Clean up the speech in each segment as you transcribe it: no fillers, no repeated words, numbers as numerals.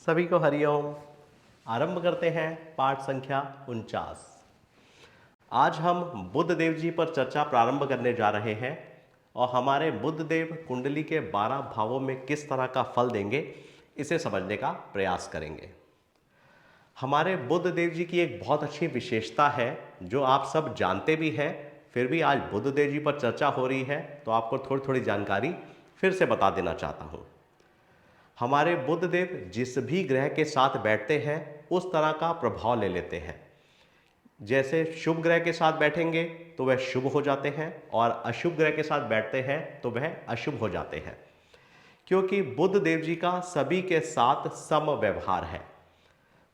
सभी को हरिओम। आरंभ करते हैं पाठ संख्या 49। आज हम बुध देव जी पर चर्चा प्रारंभ करने जा रहे हैं और हमारे बुध देव कुंडली के 12 भावों में किस तरह का फल देंगे इसे समझने का प्रयास करेंगे। हमारे बुध देव जी की एक बहुत अच्छी विशेषता है जो आप सब जानते भी हैं, फिर भी आज बुध देव जी पर चर्चा हो रही है तो आपको थोड़ी थोड़ी जानकारी फिर से बता देना चाहता हूँ। हमारे बुध देव जिस भी ग्रह के साथ बैठते हैं उस तरह का प्रभाव ले लेते हैं। जैसे शुभ ग्रह के साथ बैठेंगे तो वह शुभ हो जाते हैं और अशुभ ग्रह के साथ बैठते हैं तो वह अशुभ हो जाते हैं, क्योंकि बुध देव जी का सभी के साथ सम व्यवहार है।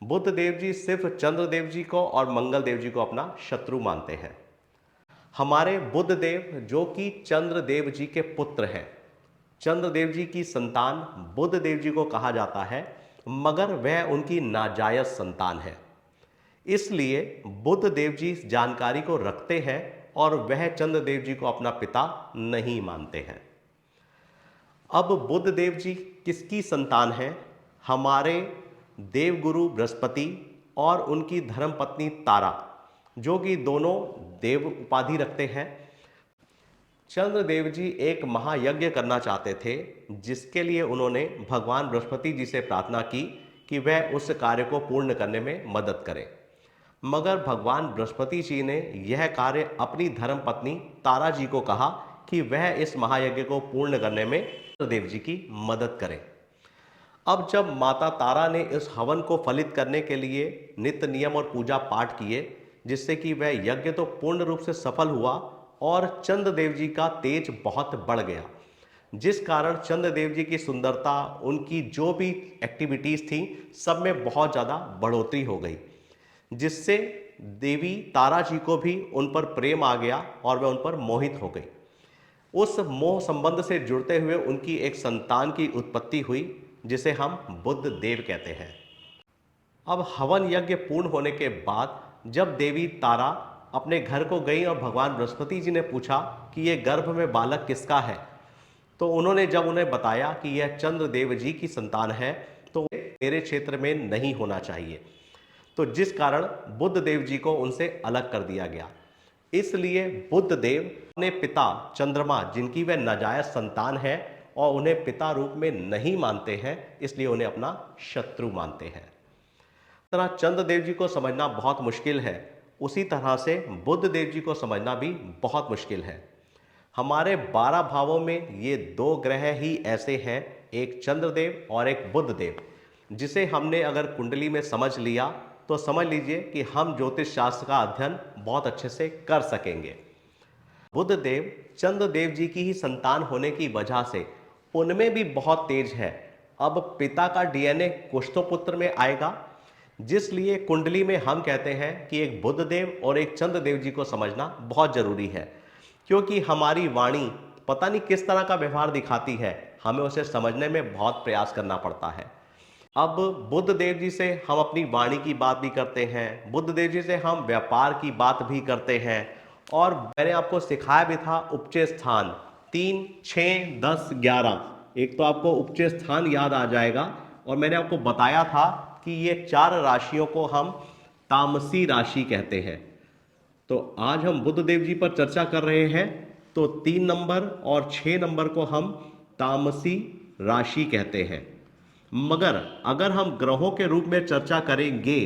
बुध देव जी सिर्फ चंद्र देव जी को और मंगल देव जी को अपना शत्रु मानते हैं। हमारे बुध देव जो कि चंद्र देव जी के पुत्र हैं, चंद्रदेव जी की संतान बुध देव जी को कहा जाता है, मगर वह उनकी नाजायज संतान है। इसलिए बुध देव जी इस जानकारी को रखते हैं और वह चंद्रदेव जी को अपना पिता नहीं मानते हैं। अब बुध देव जी किसकी संतान है? हमारे देवगुरु बृहस्पति और उनकी धर्मपत्नी तारा, जो कि दोनों देव उपाधि रखते हैं। चंद्रदेव जी एक महायज्ञ करना चाहते थे, जिसके लिए उन्होंने भगवान बृहस्पति जी से प्रार्थना की कि वह उस कार्य को पूर्ण करने में मदद करें। मगर भगवान बृहस्पति जी ने यह कार्य अपनी धर्मपत्नी तारा जी को कहा कि वह इस महायज्ञ को पूर्ण करने में चंद्रदेव जी की मदद करें। अब जब माता तारा ने इस हवन को फलित करने के लिए नित्य नियम और पूजा पाठ किए, जिससे कि वह यज्ञ तो पूर्ण रूप से सफल हुआ और चंद्रदेव जी का तेज बहुत बढ़ गया, जिस कारण चंद्रदेव जी की सुंदरता, उनकी जो भी एक्टिविटीज थी, सब में बहुत ज़्यादा बढ़ोतरी हो गई, जिससे देवी तारा जी को भी उन पर प्रेम आ गया और वह उन पर मोहित हो गई। उस मोह संबंध से जुड़ते हुए उनकी एक संतान की उत्पत्ति हुई, जिसे हम बुध देव कहते हैं। अब हवन यज्ञ पूर्ण होने के बाद जब देवी तारा अपने घर को गई और भगवान बृहस्पति जी ने पूछा कि यह गर्भ में बालक किसका है, तो उन्होंने जब उन्हें बताया कि यह चंद्रदेव जी की संतान है, तो मेरे क्षेत्र में नहीं होना चाहिए, तो जिस कारण बुध देव जी को उनसे अलग कर दिया गया। इसलिए बुध देव अपने पिता चंद्रमा, जिनकी वह नाजायज संतान है और उन्हें पिता रूप में नहीं मानते हैं, इसलिए उन्हें अपना शत्रु मानते हैं। तरह चंद्रदेव जी को समझना बहुत मुश्किल है, उसी तरह से बुध देव जी को समझना भी बहुत मुश्किल है। हमारे 12 भावों में ये 2 ग्रह ही ऐसे हैं, एक चंद्रदेव और एक बुध देव, जिसे हमने अगर कुंडली में समझ लिया तो समझ लीजिए कि हम ज्योतिष शास्त्र का अध्ययन बहुत अच्छे से कर सकेंगे। बुध देव चंद्रदेव जी की ही संतान होने की वजह से उनमें भी बहुत तेज है। अब पिता का डीएनए कुछ तो पुत्र में आएगा, जिसलिए कुंडली में हम कहते हैं कि एक बुध देव और एक चंद्रदेव जी को समझना बहुत जरूरी है, क्योंकि हमारी वाणी पता नहीं किस तरह का व्यवहार दिखाती है, हमें उसे समझने में बहुत प्रयास करना पड़ता है। अब बुध देव जी से हम अपनी वाणी की बात भी करते हैं, बुध देव जी से हम व्यापार की बात भी करते हैं, और मैंने आपको सिखाया भी था उपचय स्थान 3, 6, 10, 11। एक तो आपको उपचय स्थान याद आ जाएगा, और मैंने आपको बताया था कि ये 4 राशियों को हम तामसी राशि कहते हैं। तो आज हम बुध देव जी पर चर्चा कर रहे हैं, तो 3 नंबर और 6 नंबर को हम तामसी राशि कहते हैं। मगर अगर हम ग्रहों के रूप में चर्चा करेंगे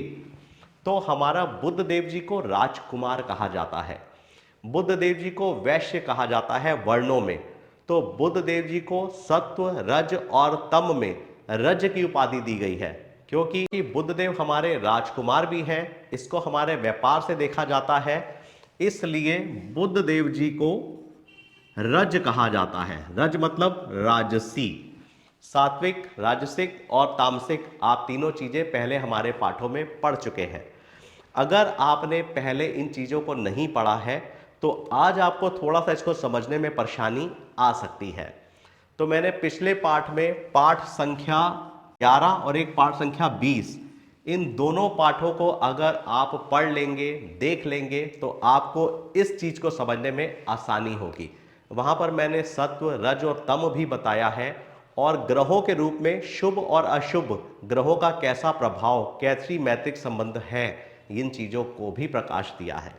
तो हमारा बुध देव जी को राजकुमार कहा जाता है, बुध देव जी को वैश्य कहा जाता है वर्णों में। तो बुध देव जी को सत्व, रज और तम में रज की उपाधि दी गई है, क्योंकि बुध देव हमारे राजकुमार भी हैं, इसको हमारे व्यापार से देखा जाता है, इसलिए बुध देव जी को रज कहा जाता है। रज मतलब राजसी। सात्विक, राजसिक और तामसिक, आप तीनों चीजें पहले हमारे पाठों में पढ़ चुके हैं। अगर आपने पहले इन चीजों को नहीं पढ़ा है तो आज आपको थोड़ा सा इसको समझने में परेशानी आ सकती है। तो मैंने पिछले पाठ में पाठ संख्या 11 और एक पाठ संख्या 20, इन दोनों पाठों को अगर आप पढ़ लेंगे, देख लेंगे, तो आपको इस चीज को समझने में आसानी होगी। वहां पर मैंने सत्व, रज और तम भी बताया है, और ग्रहों के रूप में शुभ और अशुभ ग्रहों का कैसा प्रभाव, कैसी मैत्रिक संबंध है, इन चीजों को भी प्रकाश दिया है।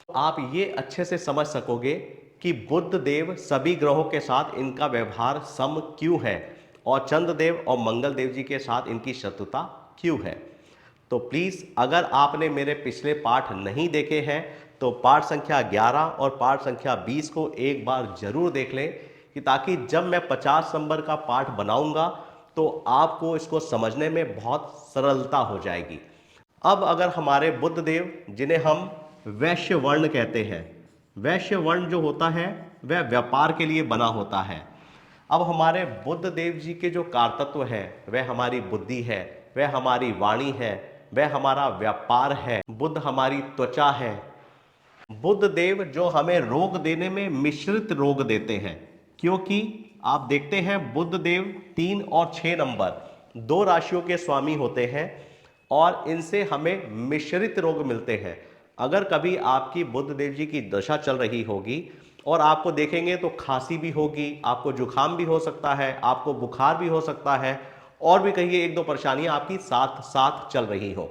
आप ये अच्छे से समझ सकोगे कि बुध देव सभी ग्रहों के साथ इनका व्यवहार सम क्यों है और चंद्रदेव और मंगल देव जी के साथ इनकी शत्रुता क्यों है। तो प्लीज अगर आपने मेरे पिछले पाठ नहीं देखे हैं तो पाठ संख्या 11 और पाठ संख्या 20 को एक बार जरूर देख लें, कि ताकि जब मैं 50 नंबर का पाठ बनाऊंगा तो आपको इसको समझने में बहुत सरलता हो जाएगी। अब अगर हमारे बुध देव, जिन्हें हम वैश्य वर्ण कहते हैं, वैश्य वर्ण जो होता है वह व्यापार के लिए बना होता है। अब हमारे बुध देव जी के जो कारतत्व है वह हमारी बुद्धि है, वह हमारी वाणी है, वह हमारा व्यापार है। बुध हमारी त्वचा है। बुध देव जो हमें रोग देने में मिश्रित रोग देते हैं, क्योंकि आप देखते हैं बुध देव 3 और 6 नंबर 2 राशियों के स्वामी होते हैं और इनसे हमें मिश्रित रोग मिलते हैं। अगर कभी आपकी बुध देव जी की दशा चल रही होगी और आपको देखेंगे तो खांसी भी होगी, आपको जुकाम भी हो सकता है, आपको बुखार भी हो सकता है, और भी कहिए 1-2 परेशानियां आपकी साथ साथ चल रही हो।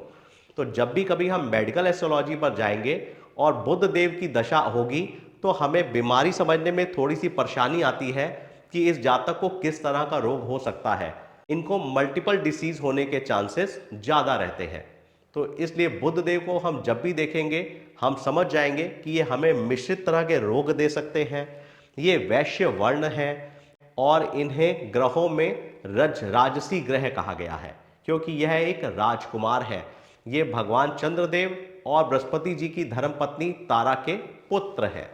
तो जब भी कभी हम मेडिकल एस्ट्रोलॉजी पर जाएंगे और बुध देव की दशा होगी तो हमें बीमारी समझने में थोड़ी सी परेशानी आती है कि इस जातक को किस तरह का रोग हो सकता है। इनको मल्टीपल डिसीज होने के चांसेस ज्यादा रहते हैं। तो इसलिए बुध देव को हम जब भी देखेंगे हम समझ जाएंगे कि ये हमें मिश्रित तरह के रोग दे सकते हैं। ये वैश्य वर्ण है और इन्हें ग्रहों में राजसी ग्रह कहा गया है, क्योंकि यह एक राजकुमार है। ये भगवान चंद्रदेव और बृहस्पति जी की धर्मपत्नी तारा के पुत्र है।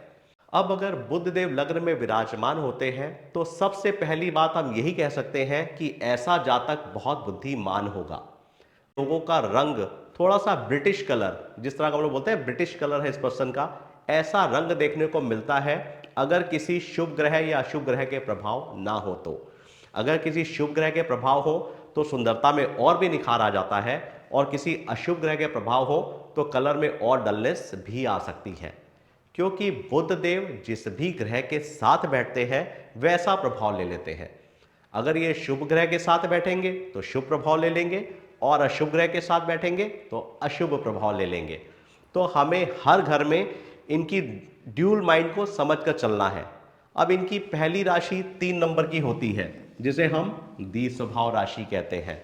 अब अगर बुध देव लग्न में विराजमान होते हैं तो सबसे पहली बात हम यही कह सकते हैं कि ऐसा जातक बहुत बुद्धिमान होगा। लोगों का रंग थोड़ा सा ब्रिटिश कलर, जिस तरह का हम लोग बोलते हैं ब्रिटिश कलर है इस पर्सन का, ऐसा रंग देखने को मिलता है अगर किसी शुभ ग्रह या अशुभ ग्रह के प्रभाव ना हो तो। अगर किसी शुभ ग्रह के प्रभाव हो तो सुंदरता में और भी निखार आ जाता है, और किसी अशुभ ग्रह के प्रभाव हो तो कलर में और डलनेस भी आ सकती है, क्योंकि बुध देव जिस भी ग्रह के साथ बैठते हैं वैसा प्रभाव ले लेते हैं। अगर ये शुभ ग्रह के साथ बैठेंगे तो शुभ प्रभाव ले लेंगे, और अशुभ ग्रह के साथ बैठेंगे तो अशुभ प्रभाव ले लेंगे। तो हमें हर घर में इनकी ड्यूल माइंड को समझकर चलना है। अब इनकी पहली राशि 3 नंबर की होती है, जिसे हम द्विस्वभाव राशि कहते हैं।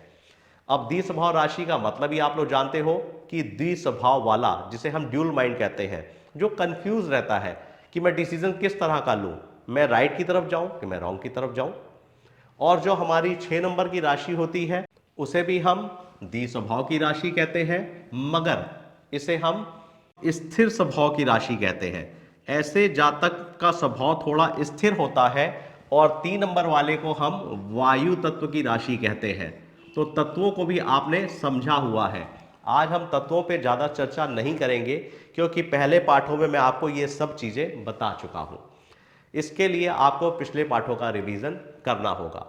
अब द्विस्वभाव राशि का मतलब ही आप लोग जानते हो कि द्विस्वभाव वाला, जिसे हम ड्यूल माइंड कहते हैं, जो कंफ्यूज रहता है कि मैं डिसीजन किस तरह का लूं, मैं राइट की तरफ जाऊं कि मैं रॉन्ग की तरफ जाऊं। और जो हमारी 6 नंबर की राशि होती है उसे भी हम द्विस्वभाव की राशि कहते हैं, मगर इसे हम स्थिर स्वभाव की राशि कहते हैं। ऐसे जातक का स्वभाव थोड़ा स्थिर होता है। और 3 नंबर वाले को हम वायु तत्व की राशि कहते हैं। तो तत्वों को भी आपने समझा हुआ है। आज हम तत्वों पे ज़्यादा चर्चा नहीं करेंगे, क्योंकि पहले पाठों में मैं आपको ये सब चीज़ें बता चुका हूँ। इसके लिए आपको पिछले पाठों का रिवीजन करना होगा।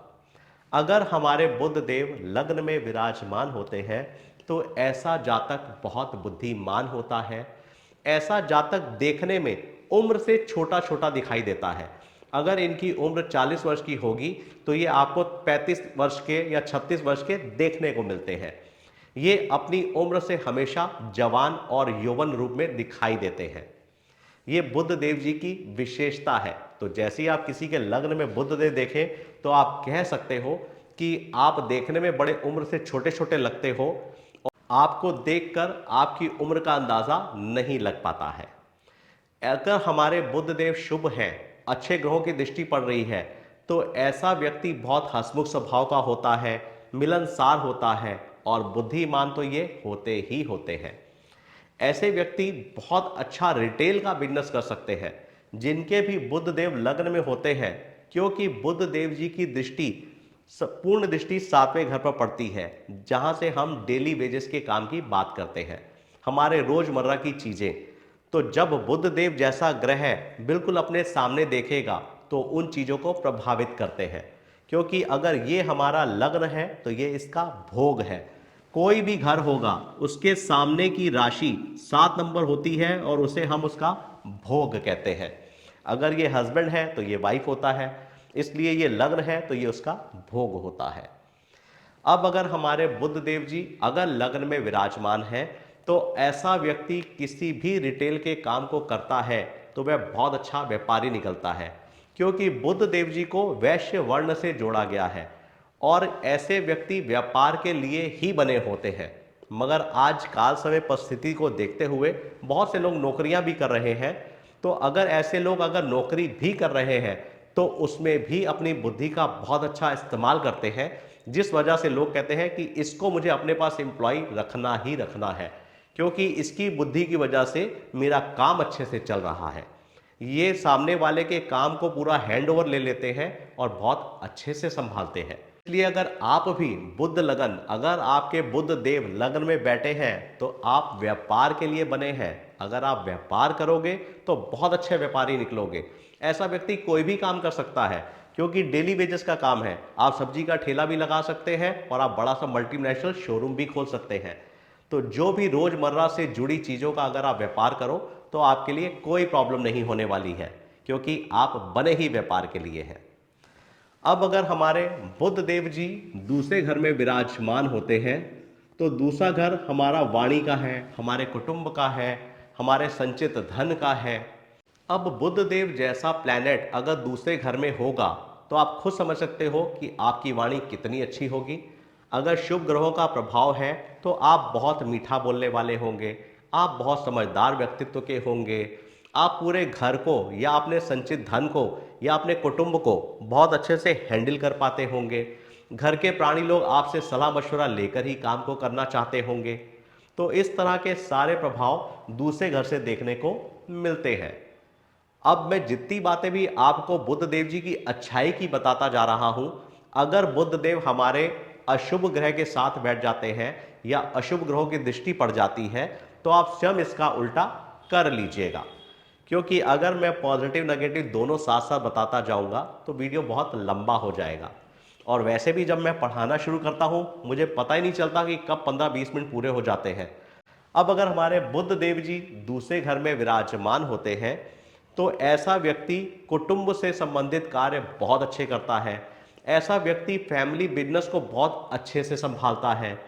अगर हमारे बुध देव लग्न में विराजमान होते हैं तो ऐसा जातक बहुत बुद्धिमान होता है। ऐसा जातक देखने में उम्र से छोटा छोटा दिखाई देता है। अगर इनकी उम्र 40 वर्ष की होगी तो ये आपको 35 वर्ष के या 36 वर्ष के देखने को मिलते हैं। ये अपनी उम्र से हमेशा जवान और यौवन रूप में दिखाई देते हैं। ये बुध देव जी की विशेषता है। तो जैसे ही आप किसी के लग्न में बुध देव देखें तो आप कह सकते हो कि आप देखने में बड़े उम्र से छोटे छोटे लगते हो, और आपको देखकर आपकी उम्र का अंदाजा नहीं लग पाता है। अगर हमारे बुध देव शुभ हैं, अच्छे ग्रहों की दृष्टि पड़ रही है, तो ऐसा व्यक्ति बहुत हंसमुख स्वभाव का होता है, मिलनसार होता है, और बुद्धिमान तो ये होते ही होते हैं। ऐसे व्यक्ति बहुत अच्छा रिटेल का बिजनेस कर सकते हैं, जिनके भी बुध देव लग्न में होते हैं, क्योंकि बुध देव जी की दृष्टि पूर्ण दृष्टि 7वें घर पर पड़ती है, जहां से हम डेली वेजेस के काम की बात करते हैं, हमारे रोजमर्रा की चीजें। तो जब बुध देव जैसा ग्रह बिल्कुल अपने सामने देखेगा तो उन चीजों को प्रभावित करते हैं, क्योंकि अगर ये हमारा लग्न है तो ये इसका भोग है। कोई भी घर होगा उसके सामने की राशि 7 नंबर होती है और उसे हम उसका भोग कहते हैं। अगर ये हस्बैंड है तो ये वाइफ होता है। इसलिए ये लग्न है तो ये उसका भोग होता है। अब अगर हमारे बुध देव जी अगर लग्न में विराजमान है तो ऐसा व्यक्ति किसी भी रिटेल के काम को करता है तो वह बहुत अच्छा व्यापारी निकलता है, क्योंकि बुध देव जी को वैश्य वर्ण से जोड़ा गया है और ऐसे व्यक्ति व्यापार के लिए ही बने होते हैं। मगर आज काल समय परिस्थिति को देखते हुए बहुत से लोग नौकरियां भी कर रहे हैं, तो अगर ऐसे लोग अगर नौकरी भी कर रहे हैं तो उसमें भी अपनी बुद्धि का बहुत अच्छा इस्तेमाल करते हैं, जिस वजह से लोग कहते हैं कि इसको मुझे अपने पास एम्प्लॉय रखना ही रखना है, क्योंकि इसकी बुद्धि की वजह से मेरा काम अच्छे से चल रहा है। ये सामने वाले के काम को पूरा हैंड ओवर ले लेते हैं और बहुत अच्छे से संभालते हैं। इसलिए अगर आप भी बुध लगन, अगर आपके बुध देव लग्न में बैठे हैं तो आप व्यापार के लिए बने हैं। अगर आप व्यापार करोगे तो बहुत अच्छे व्यापारी निकलोगे। ऐसा व्यक्ति कोई भी काम कर सकता है, क्योंकि डेली वेजेस का काम है। आप सब्जी का ठेला भी लगा सकते हैं और आप बड़ा सा मल्टीनेशनल शोरूम भी खोल सकते हैं। तो जो भी रोजमर्रा से जुड़ी चीजों का अगर आप व्यापार करो तो आपके लिए कोई प्रॉब्लम नहीं होने वाली है, क्योंकि आप बने ही व्यापार के लिए हैं। अब अगर हमारे बुध देव जी दूसरे घर में विराजमान होते हैं तो दूसरा घर हमारा वाणी का है, हमारे कुटुंब का है, हमारे संचित धन का है। अब बुध देव जैसा प्लैनेट अगर दूसरे घर में होगा तो आप खुद समझ सकते हो कि आपकी वाणी कितनी अच्छी होगी। अगर शुभ ग्रहों का प्रभाव है तो आप बहुत मीठा बोलने वाले होंगे, आप बहुत समझदार व्यक्तित्व के होंगे, आप पूरे घर को या अपने संचित धन को या अपने कुटुंब को बहुत अच्छे से हैंडल कर पाते होंगे। घर के प्राणी लोग आपसे सलाह मशवरा लेकर ही काम को करना चाहते होंगे। तो इस तरह के सारे प्रभाव दूसरे घर से देखने को मिलते हैं। अब मैं जितनी बातें भी आपको बुध देव जी की अच्छाई की बताता जा रहा हूं, अगर बुध देव हमारे अशुभ ग्रह के साथ बैठ जाते हैं या अशुभ ग्रहों की दृष्टि पड़ जाती है तो आप स्वयं इसका उल्टा कर लीजिएगा, क्योंकि अगर मैं पॉजिटिव नेगेटिव दोनों साथ साथ बताता जाऊंगा तो वीडियो बहुत लंबा हो जाएगा। और वैसे भी जब मैं पढ़ाना शुरू करता हूं मुझे पता ही नहीं चलता कि कब 15-20 मिनट पूरे हो जाते हैं। अब अगर हमारे बुध देव जी दूसरे घर में विराजमान होते हैं तो ऐसा व्यक्ति कुटुंब से संबंधित कार्य बहुत अच्छे करता है। ऐसा व्यक्ति फैमिली बिजनेस को बहुत अच्छे से संभालता है।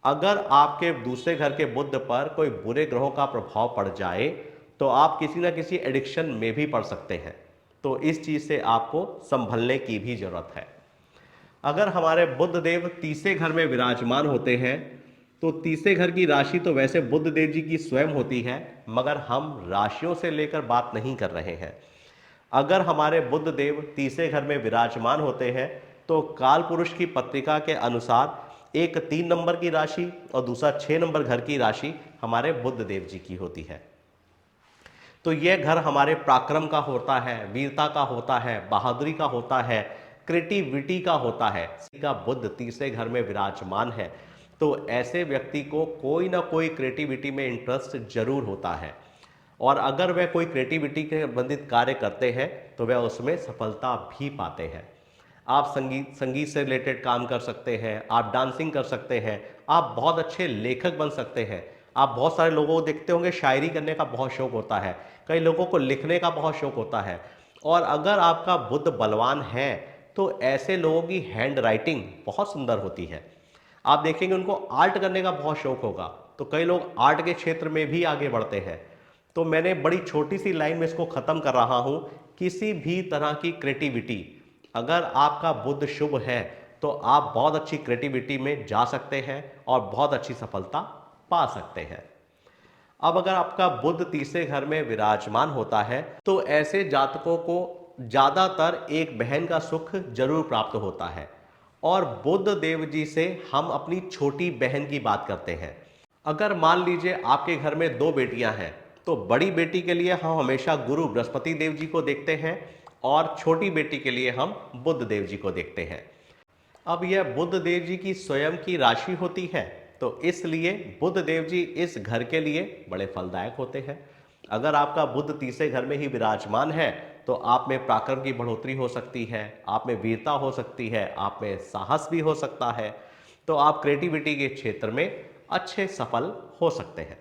अगर आपके दूसरे घर के बुध पर कोई बुरे ग्रहों का प्रभाव पड़ जाए तो आप किसी ना किसी एडिक्शन में भी पड़ सकते हैं। तो इस चीज से आपको संभलने की भी जरूरत है। अगर हमारे बुध देव तीसरे घर में विराजमान होते हैं तो तीसरे घर की राशि तो वैसे बुध देव जी की स्वयं होती है, मगर हम राशियों से लेकर बात नहीं कर रहे हैं। अगर हमारे बुध देव तीसरे घर में विराजमान होते हैं तो काल पुरुष की पत्रिका के अनुसार एक 3 नंबर की राशि और दूसरा 6 नंबर घर की राशि हमारे बुध देव जी की होती है। तो यह घर हमारे पराक्रम का होता है, वीरता का होता है, बहादुरी का होता है, क्रिएटिविटी का होता है। का बुध तीसरे घर में विराजमान है तो ऐसे व्यक्ति को कोई ना कोई क्रिएटिविटी में इंटरेस्ट जरूर होता है, और अगर वह कोई क्रिएटिविटी के संबंधित कार्य करते हैं तो वह उसमें सफलता भी पाते हैं। आप संगीत से रिलेटेड काम कर सकते हैं, आप डांसिंग कर सकते हैं, आप बहुत अच्छे लेखक बन सकते हैं। आप बहुत सारे लोगों को देखते होंगे शायरी करने का बहुत शौक होता है, कई लोगों को लिखने का बहुत शौक होता है। और अगर आपका बुध बलवान है तो ऐसे लोगों की हैंड राइटिंग बहुत सुंदर होती है। आप देखेंगे उनको आर्ट करने का बहुत शौक होगा, तो कई लोग आर्ट के क्षेत्र में भी आगे बढ़ते हैं। तो मैंने बड़ी छोटी सी लाइन में इसको खत्म कर रहा हूं, किसी भी तरह की क्रिएटिविटी अगर आपका बुध शुभ है तो आप बहुत अच्छी क्रिएटिविटी में जा सकते हैं और बहुत अच्छी सफलता पा सकते हैं। अब अगर आपका बुध तीसरे घर में विराजमान होता है तो ऐसे जातकों को ज्यादातर एक बहन का सुख जरूर प्राप्त होता है। और बुध देव जी से हम अपनी छोटी बहन की बात करते हैं। अगर मान लीजिए आपके घर में 2 बेटियां हैं तो बड़ी बेटी के लिए हम हमेशा गुरु बृहस्पति देव जी को देखते हैं और छोटी बेटी के लिए हम बुध देव जी को देखते हैं। अब यह बुध देव जी की स्वयं की राशि होती है तो इसलिए बुध देव जी इस घर के लिए बड़े फलदायक होते हैं। अगर आपका बुध तीसरे घर में ही विराजमान है तो आप में पराक्रम की बढ़ोतरी हो सकती है, आप में वीरता हो सकती है, आप में साहस भी हो सकता है। तो आप क्रिएटिविटी के क्षेत्र में अच्छे सफल हो सकते हैं।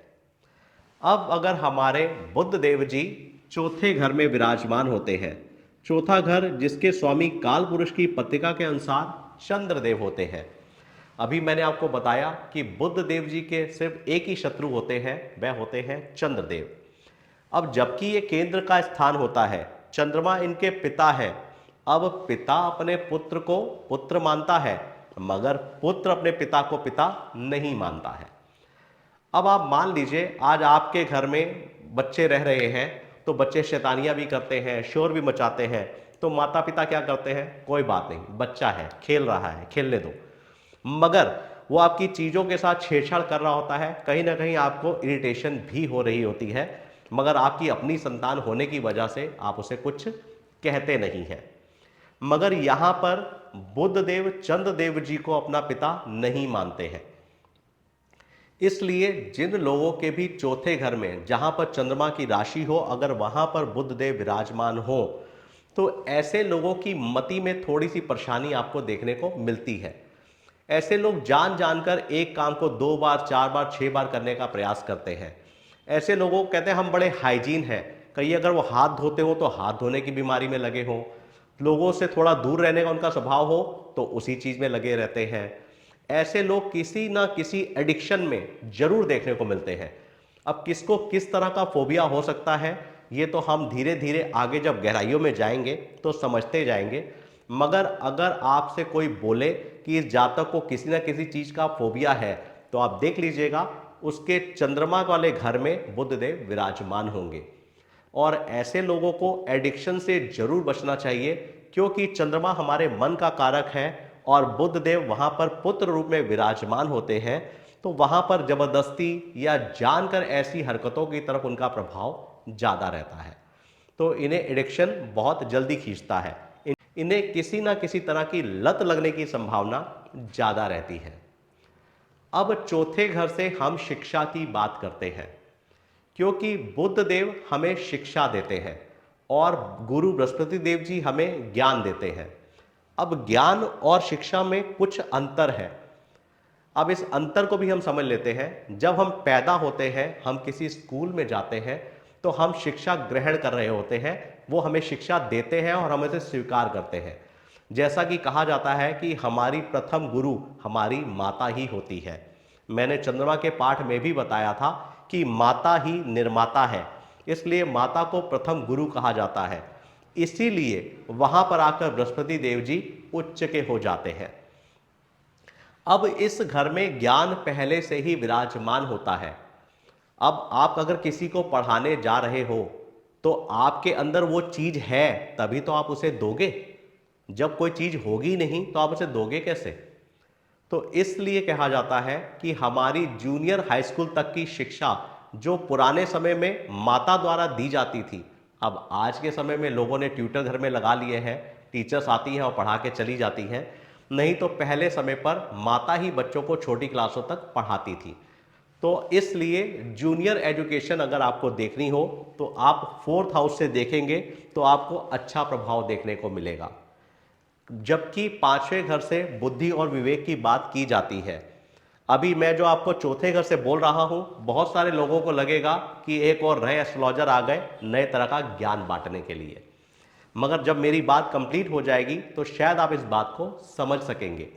अब अगर हमारे बुध देव जी चौथे घर में विराजमान होते हैं, चौथा घर जिसके स्वामी काल पुरुष की पत्रिका के अनुसार चंद्रदेव होते हैं। अभी मैंने आपको बताया कि बुध देव जी के सिर्फ एक ही शत्रु होते हैं, वह होते हैं चंद्रदेव। अब जबकि ये केंद्र का स्थान होता है, चंद्रमा इनके पिता है। अब पिता अपने पुत्र को पुत्र मानता है, मगर पुत्र अपने पिता को पिता नहीं मानता है। अब आप मान लीजिए आज आपके घर में बच्चे रह रहे हैं, तो बच्चे शैतानियां भी करते हैं, शोर भी मचाते हैं, तो माता पिता क्या करते हैं, कोई बात नहीं, बच्चा है, खेल रहा है, खेलने दो। मगर वो आपकी चीज़ों के साथ छेड़छाड़ कर रहा होता है, कहीं ना कहीं आपको इरिटेशन भी हो रही होती है, मगर आपकी अपनी संतान होने की वजह से आप उसे कुछ कहते नहीं हैं। मगर यहां पर बुध देव चंद्रदेव जी को अपना पिता नहीं मानते हैं। इसलिए जिन लोगों के भी चौथे घर में जहां पर चंद्रमा की राशि हो, अगर वहां पर बुध देव विराजमान हो, तो ऐसे लोगों की मति में थोड़ी सी परेशानी आपको देखने को मिलती है। ऐसे लोग जान जानकर एक काम को 2 बार 4 बार 6 बार करने का प्रयास करते हैं। ऐसे लोगों को कहते हैं हम बड़े हाइजीन हैं। कहीं अगर वो हाथ धोते हो तो हाथ धोने की बीमारी में लगे हों, लोगों से थोड़ा दूर रहने का उनका स्वभाव हो तो उसी चीज़ में लगे रहते हैं। ऐसे लोग किसी ना किसी एडिक्शन में जरूर देखने को मिलते हैं। अब किसको किस तरह का फोबिया हो सकता है, ये तो हम धीरे धीरे आगे जब गहराइयों में जाएंगे तो समझते जाएंगे। मगर अगर आपसे कोई बोले कि इस जातक को किसी ना किसी चीज़ का फोबिया है, तो आप देख लीजिएगा उसके चंद्रमा वाले घर में बुध देव विराजमान होंगे। और ऐसे लोगों को एडिक्शन से जरूर बचना चाहिए, क्योंकि चंद्रमा हमारे मन का कारक है और बुध देव वहां पर पुत्र रूप में विराजमान होते हैं, तो वहां पर जबरदस्ती या जानकर ऐसी हरकतों की तरफ उनका प्रभाव ज्यादा रहता है। तो इन्हें एडिक्शन बहुत जल्दी खींचता है, इन्हें किसी ना किसी तरह की लत लगने की संभावना ज्यादा रहती है। अब चौथे घर से हम शिक्षा की बात करते हैं, क्योंकि बुध देव हमें शिक्षा देते हैं और गुरु बृहस्पति देव जी हमें ज्ञान देते हैं। अब ज्ञान और शिक्षा में कुछ अंतर है। अब इस अंतर को भी हम समझ लेते हैं। जब हम पैदा होते हैं, हम किसी स्कूल में जाते हैं, तो हम शिक्षा ग्रहण कर रहे होते हैं, वो हमें शिक्षा देते हैं और हम इसे स्वीकार करते हैं। जैसा कि कहा जाता है कि हमारी प्रथम गुरु हमारी माता ही होती है। मैंने चंद्रमा के पाठ में भी बताया था कि माता ही निर्माता है, इसलिए माता को प्रथम गुरु कहा जाता है। इसीलिए वहां पर आकर बृहस्पति देव जी उच्च के हो जाते हैं। अब इस घर में ज्ञान पहले से ही विराजमान होता है। अब आप अगर किसी को पढ़ाने जा रहे हो, तो आपके अंदर वो चीज है, तभी तो आप उसे दोगे। जब कोई चीज होगी नहीं तो आप उसे दोगे कैसे? तो इसलिए कहा जाता है कि हमारी जूनियर हाई स्कूल तक की शिक्षा जो पुराने समय में माता द्वारा दी जाती थी, अब आज के समय में लोगों ने ट्यूटर घर में लगा लिए हैं, टीचर्स आती हैं और पढ़ा के चली जाती हैं। नहीं तो पहले समय पर माता ही बच्चों को छोटी क्लासों तक पढ़ाती थी। तो इसलिए जूनियर एजुकेशन अगर आपको देखनी हो तो आप 4th हाउस से देखेंगे तो आपको अच्छा प्रभाव देखने को मिलेगा। जबकि 5वें घर से बुद्धि और विवेक की बात की जाती है। अभी मैं जो आपको चौथे घर से बोल रहा हूं, बहुत सारे लोगों को लगेगा कि एक और नए एस्ट्रोलॉजर आ गए नए तरह का ज्ञान बांटने के लिए, मगर जब मेरी बात कंप्लीट हो जाएगी तो शायद आप इस बात को समझ सकेंगे।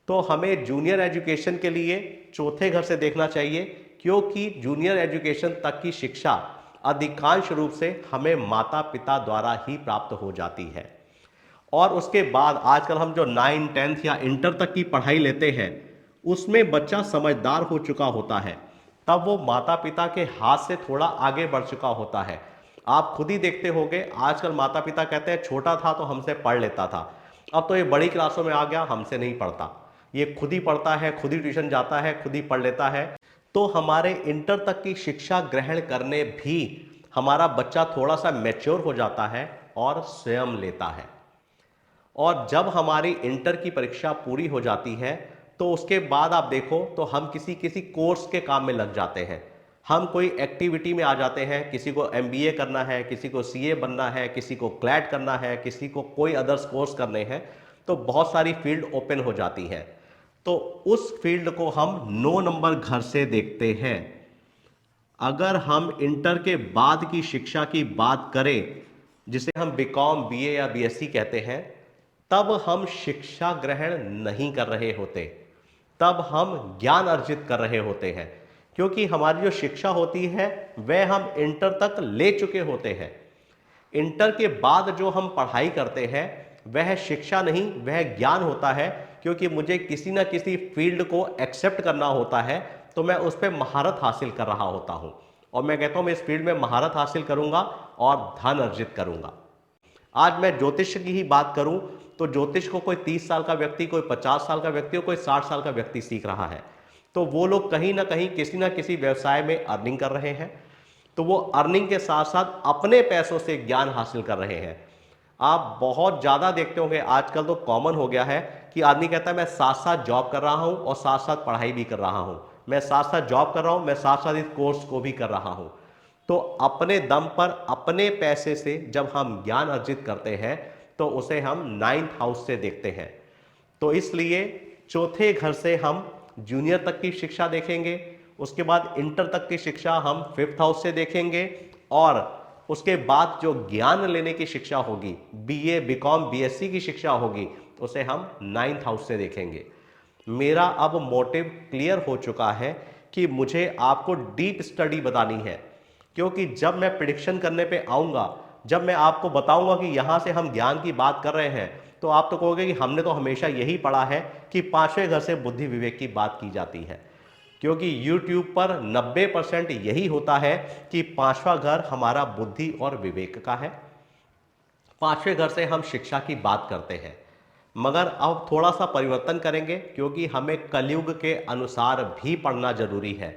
तो हमें जूनियर एजुकेशन के लिए चौथे घर से देखना चाहिए, क्योंकि जूनियर एजुकेशन तक की शिक्षा अधिकांश रूप से हमें माता पिता द्वारा ही प्राप्त हो जाती है। और उसके बाद आजकल हम जो 9, 10th या इंटर तक की पढ़ाई लेते हैं, उसमें बच्चा समझदार हो चुका होता है, तब वो माता पिता के हाथ से थोड़ा आगे बढ़ चुका होता है। आप खुद ही देखते होंगे आजकल माता पिता कहते हैं छोटा था तो हमसे पढ़ लेता था, अब तो ये बड़ी क्लासों में आ गया, हमसे नहीं पढ़ता, ये खुद ही पढ़ता है, खुद ही ट्यूशन जाता है, खुद ही पढ़ लेता है। तो हमारे इंटर तक की शिक्षा ग्रहण करने भी हमारा बच्चा थोड़ा सा मैच्योर हो जाता है और स्वयं लेता है। और जब हमारी इंटर की परीक्षा पूरी हो जाती है तो उसके बाद आप देखो तो हम किसी किसी कोर्स के काम में लग जाते हैं, हम कोई एक्टिविटी में आ जाते हैं। किसी को एमबीए करना है, किसी को सीए बनना है, किसी को क्लैट करना है, किसी को कोई अदर्स कोर्स करने हैं, तो बहुत सारी फील्ड ओपन हो जाती है। तो उस फील्ड को हम 9 नंबर घर से देखते हैं। अगर हम इंटर के बाद की शिक्षा की बात करें जिसे हम बीकॉम, बीए या बीएससी कहते हैं, तब हम शिक्षा ग्रहण नहीं कर रहे होते, तब हम ज्ञान अर्जित कर रहे होते हैं। क्योंकि हमारी जो शिक्षा होती है वह हम इंटर तक ले चुके होते हैं। इंटर के बाद जो हम पढ़ाई करते हैं वह शिक्षा नहीं, वह ज्ञान होता है। क्योंकि मुझे किसी ना किसी फील्ड को एक्सेप्ट करना होता है, तो मैं उस पर महारत हासिल कर रहा होता हूं, और मैं कहता हूं मैं इस फील्ड में महारत हासिल करूंगा और धन अर्जित करूंगा। आज मैं ज्योतिष की ही बात करूं तो ज्योतिष को कोई 30 साल का व्यक्ति, कोई 50 साल का व्यक्ति और कोई 60 साल का व्यक्ति सीख रहा है। तो वो लोग कहीं ना कहीं किसी ना किसी व्यवसाय में अर्निंग कर रहे हैं, तो वो अर्निंग के साथ साथ अपने पैसों से ज्ञान हासिल कर रहे हैं। आप बहुत ज्यादा देखते होंगे, आजकल तो कॉमन हो गया है कि आदमी कहता है मैं साथ साथ जॉब कर रहा हूं और साथ साथ पढ़ाई भी कर रहा हूं, मैं साथ साथ जॉब कर रहा हूं, मैं साथ साथ इस कोर्स को भी कर रहा हूं। तो अपने दम पर अपने पैसे से जब हम ज्ञान अर्जित करते हैं तो उसे हम 9th हाउस से देखते हैं। तो इसलिए चौथे घर से हम जूनियर तक की शिक्षा देखेंगे, उसके बाद इंटर तक की शिक्षा हम 5th हाउस से देखेंगे, और उसके बाद जो ज्ञान लेने की शिक्षा होगी, बीए, बीकॉम, बीएससी की शिक्षा होगी, उसे हम 9th हाउस से देखेंगे। मेरा अब मोटिव क्लियर हो चुका है कि मुझे आपको डीप स्टडी बतानी है। क्योंकि जब मैं प्रिडिक्शन करने पे आऊंगा, जब मैं आपको बताऊंगा कि यहां से हम ज्ञान की बात कर रहे हैं, तो आप तो कहोगे कि हमने तो हमेशा यही पढ़ा है कि 5वें घर से बुद्धि विवेक की बात की जाती है। क्योंकि YouTube पर 90% यही होता है कि 5वां घर हमारा बुद्धि और विवेक का है, 5वें घर से हम शिक्षा की बात करते हैं। मगर अब थोड़ा सा परिवर्तन करेंगे, क्योंकि हमें कलयुग के अनुसार भी पढ़ना जरूरी है।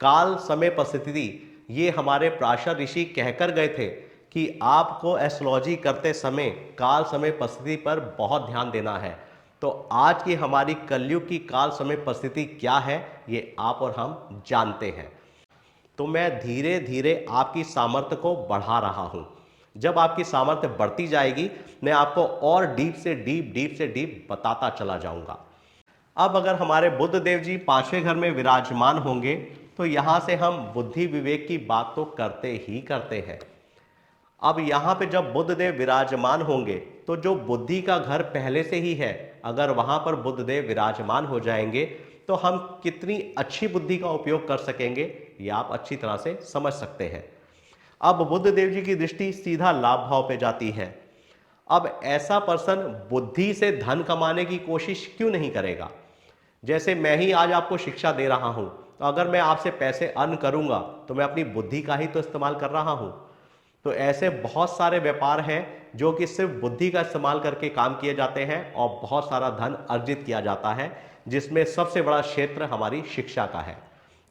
काल, समय, परिस्थिति, ये हमारे प्राचीन ऋषि कहकर गए थे कि आपको एस्ट्रोलॉजी करते समय काल, समय, परिस्थिति पर बहुत ध्यान देना है। तो आज की हमारी कलयुग की काल, समय, परिस्थिति क्या है, ये आप और हम जानते हैं। तो मैं धीरे धीरे आपकी सामर्थ्य को बढ़ा रहा हूं। जब आपकी सामर्थ्य बढ़ती जाएगी, मैं आपको और डीप से डीप, डीप से डीप बताता चला जाऊंगा। अब अगर हमारे बुध देव जी 5वें घर में विराजमान होंगे, तो यहां से हम बुद्धि विवेक की बात तो करते ही करते हैं। अब यहां पे जब बुध देव विराजमान होंगे, तो जो बुद्धि का घर पहले से ही है, अगर वहां पर बुध देव विराजमान हो जाएंगे, तो हम कितनी अच्छी बुद्धि का उपयोग कर सकेंगे, ये आप अच्छी तरह से समझ सकते हैं। अब बुध देव जी की दृष्टि सीधा लाभ भाव पे जाती है। अब ऐसा पर्सन बुद्धि से धन कमाने की कोशिश क्यों नहीं करेगा? जैसे मैं ही आज आपको शिक्षा दे रहा हूं, तो अगर मैं आपसे पैसे अर्न करूंगा तो मैं अपनी बुद्धि का ही तो इस्तेमाल कर रहा हूं। तो ऐसे बहुत सारे व्यापार हैं जो कि सिर्फ बुद्धि का इस्तेमाल करके काम किए जाते हैं और बहुत सारा धन अर्जित किया जाता है, जिसमें सबसे बड़ा क्षेत्र हमारी शिक्षा का है।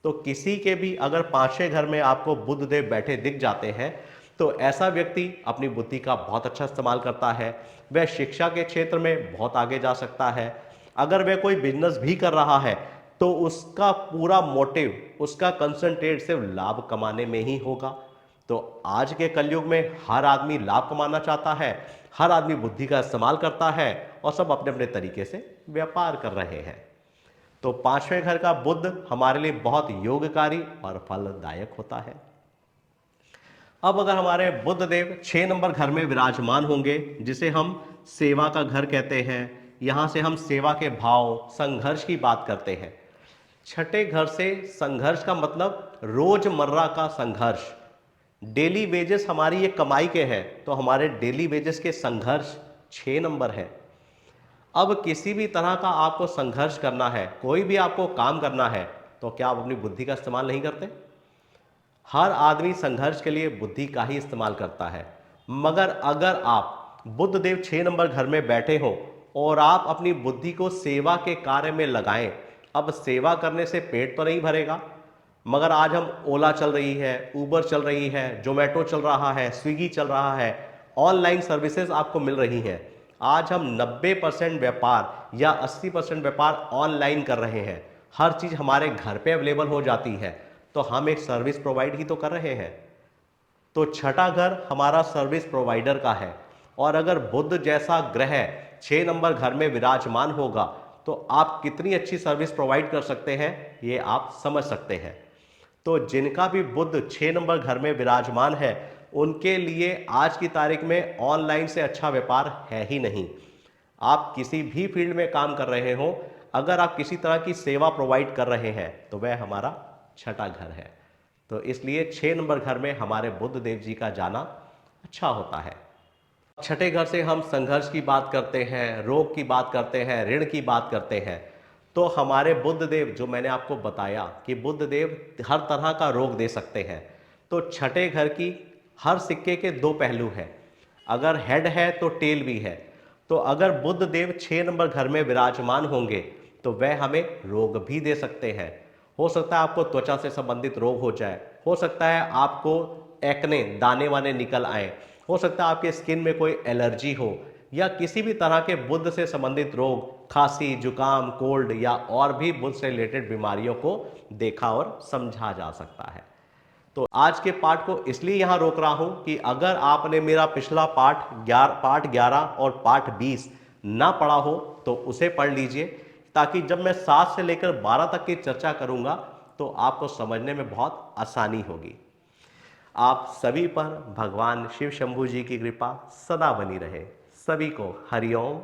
तो किसी के भी अगर 5वें घर में आपको बुध देव बैठे दिख जाते हैं, तो ऐसा व्यक्ति अपनी बुद्धि का बहुत अच्छा इस्तेमाल करता है, वह शिक्षा के क्षेत्र में बहुत आगे जा सकता है। अगर वह कोई बिजनेस भी कर रहा है, तो उसका पूरा मोटिव, उसका कंसंट्रेट सिर्फ लाभ कमाने में ही होगा। तो आज के कलयुग में हर आदमी लाभ कमाना चाहता है, हर आदमी बुद्धि का इस्तेमाल करता है, और सब अपने अपने तरीके से व्यापार कर रहे हैं। तो 5वें घर का बुध हमारे लिए बहुत योगकारी और फलदायक होता है। अब अगर हमारे बुध देव 6 नंबर घर में विराजमान होंगे, जिसे हम सेवा का घर कहते हैं, यहां से हम सेवा के भाव, संघर्ष की बात करते हैं। छठे घर से संघर्ष का मतलब रोजमर्रा का संघर्ष, डेली वेजेस हमारी ये कमाई के हैं, तो हमारे डेली वेजेस के संघर्ष 6 नंबर है। अब किसी भी तरह का आपको संघर्ष करना है, कोई भी आपको काम करना है, तो क्या आप अपनी बुद्धि का इस्तेमाल नहीं करते? हर आदमी संघर्ष के लिए बुद्धि का ही इस्तेमाल करता है। मगर अगर आप बुध देव 6 नंबर घर में बैठे हो और आप अपनी बुद्धि को सेवा के कार्य में लगाएं, अब सेवा करने से पेट तो नहीं भरेगा, मगर आज हम ओला चल रही है, उबर चल रही है, जोमेटो चल रहा है, स्विगी चल रहा है, ऑनलाइन सर्विसेज आपको मिल रही हैं। आज हम 90% व्यापार या 80% व्यापार ऑनलाइन कर रहे हैं, हर चीज़ हमारे घर पे अवेलेबल हो जाती है, तो हम एक सर्विस प्रोवाइड ही तो कर रहे हैं। तो छठा घर हमारा सर्विस प्रोवाइडर का है, और अगर बुध जैसा ग्रह 6 नंबर घर में विराजमान होगा, तो आप कितनी अच्छी सर्विस प्रोवाइड कर सकते हैं, ये आप समझ सकते हैं। तो जिनका भी बुध 6 नंबर घर में विराजमान है, उनके लिए आज की तारीख में ऑनलाइन से अच्छा व्यापार है ही नहीं। आप किसी भी फील्ड में काम कर रहे हो, अगर आप किसी तरह की सेवा प्रोवाइड कर रहे हैं तो वह हमारा छठा घर है। तो इसलिए 6 नंबर घर में हमारे बुध देव जी का जाना अच्छा होता है। छठे घर से हम संघर्ष की बात करते हैं, रोग की बात करते हैं, ऋण की बात करते हैं। तो हमारे बुध देव, जो मैंने आपको बताया कि बुध देव हर तरह का रोग दे सकते हैं, तो छठे घर की हर सिक्के के दो पहलू हैं। अगर हेड है तो टेल भी है। तो अगर बुध देव 6 नंबर घर में विराजमान होंगे तो वह हमें रोग भी दे सकते हैं। हो सकता है आपको त्वचा से संबंधित रोग हो जाए, हो सकता है आपको एक्ने, दाने वाने निकल आए, हो सकता है आपके स्किन में कोई एलर्जी हो, या किसी भी तरह के बुध से संबंधित रोग, खांसी, जुकाम, कोल्ड या और भी बुध से रिलेटेड बीमारियों को देखा और समझा जा सकता है। तो आज के पाठ को इसलिए यहां रोक रहा हूं कि अगर आपने मेरा पिछला पाठ 11 और पाठ 20 ना पढ़ा हो तो उसे पढ़ लीजिए, ताकि जब मैं 7 से लेकर 12 तक की चर्चा करूंगा तो आपको समझने में बहुत आसानी होगी। आप सभी पर भगवान शिव शंभू जी की कृपा सदा बनी रहे। सभी को हरिओम।